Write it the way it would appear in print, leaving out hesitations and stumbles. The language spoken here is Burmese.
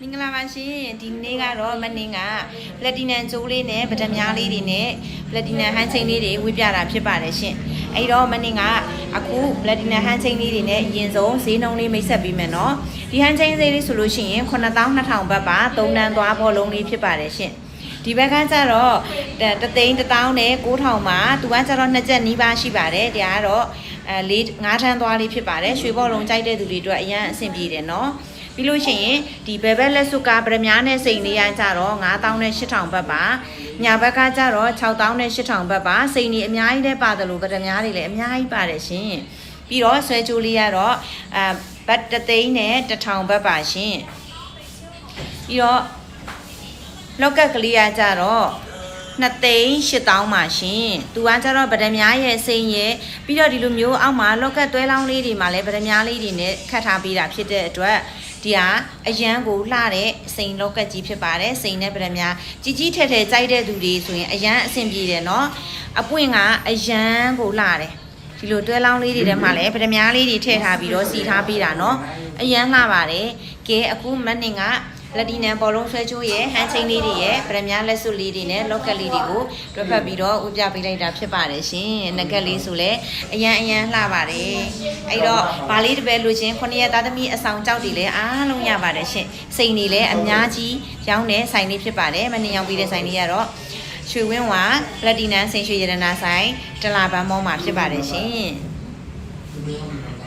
မင်္ဂလာပါရှင်ဒီနေ့ကတော့မနေ့ကပလက်တီနမ်ကျိုးလေးနဲ့ဗဒမြားလေးတွေနဲ့ပလက်တီနမ်ဟန်းချင်းလေးတွေဝေပြတာဖြစ်ပါတယ်ရှင်အဲ့တော့မနေ့ကအခုပလက်တီနမ်ဟန်းချင်းလေးတွေနဲ့အရင်ဆုံးဈေးနှုန်းလေးမိတ်ဆက်ပြီးမယ်နော်ဒီဟန်းချင်းဈေးလေးဆိုလို့ရှိရင်92,000ဘတ်ပါ3တန်းသွားဘောလုံးလေးဖြစ်ပါတယ်ရှင်ဒီဘက်ကကျတော့တသိန်း1000နဲ့9000မှာသူကကျတော့2ချက်နီးပါးရှိပါတယ်ဒါကတော့5ထန်းသွားလေးဖြစ်ပါတယ်ရွှေဘောလုံးကြိုက်တဲ့သူတွေအတွက်အရင်အဆင်ပြေတယ်နော်ပြီးလို့ရှိရင်ဒီဘယ်ဘက်လက်စုကပရမများနဲ့စိန်လေးရကြတော့9000နဲ့8000ဘတ်ပါညာဘက်ကကျတော့6000နဲ့8000ဘတ်ပါစိန်ကြီးအများကြီးလည်းပါတယ်လို့ပရမများတွေလည်းအများကြီးပါတယ်ရှင်ပြီးတော့ဆွဲကြိုးလေးကတော့ဘတ်3သိန်းနဲ့1000ဘတ်ပါရှင်ပြီးတော့လောက်ကက်ကလေးရကြတော့2,800,000ပါရှင်သူကကျတော့ဗဒမြားရဲ့စိန်ရဲ့ပြီးတော့ဒီလိုမျိုးအောက်မှာလောက်ကက်တွဲလောင်းလေးတွေမှာလည်းဗဒမြားလေးတွေနဲ့ခတ်ထားပေးတာဖြစ်တဲ့အတွက်ဒီဟာအရန်ကိုလှတဲ့စိန်လောက်ကက်ကြီးဖြစ်ပါတယ်စိန်နဲ့ဗဒမြားကြီးကြီးထဲထဲကြိုက်တဲ့သူတွေဆိုရင်အရန်အဆင်ပြေတယ်နော်အပွင့်ကအရန်ကိုလှတယ်ဒီလိုတွဲလောင်းလေးတွေထဲမှာလည်းဗဒမြားလေးတွေထည့်ထားပြီးတော့စီထားပေးတာနော်အရန်လှပါတယ်ကဲအခုမနေ့ကလက်တီနမ်ဘောလုံးဆွဲချိုးရဲ့ဟန်းချင်းလေးတွေရဲ့ဗရမများလက်စွပ်လေးတွေနဲ့လောက်ကက်လေးတွေကိုတွဲဖက်ပြီးတော့ဥပြပေးလိုက်တာဖြစ်ပါတယ်ရှင်နဂက်လေးဆိုလဲအရန်လှပါတယ်အဲ့တော့ဘာလေးတစ်ပဲလိုချင်း9ရက်သားသမီးအဆောင်ကြောက်တွေလည်းအားလုံးရပါတယ်ရှင်စိန်တွေလည်းအများကြီးရောင်းတဲ့ဆိုင်လေးဖြစ်ပါတယ်မနေ့ရောင်းပြီးတဲ့ဆိုင်လေးကတော့ရွှေဝင်းဝါလက်တီနမ်စိန်ရွှေရတနာဆိုင်တလာပန်းမောမှာဖြစ်ပါတယ်ရှင်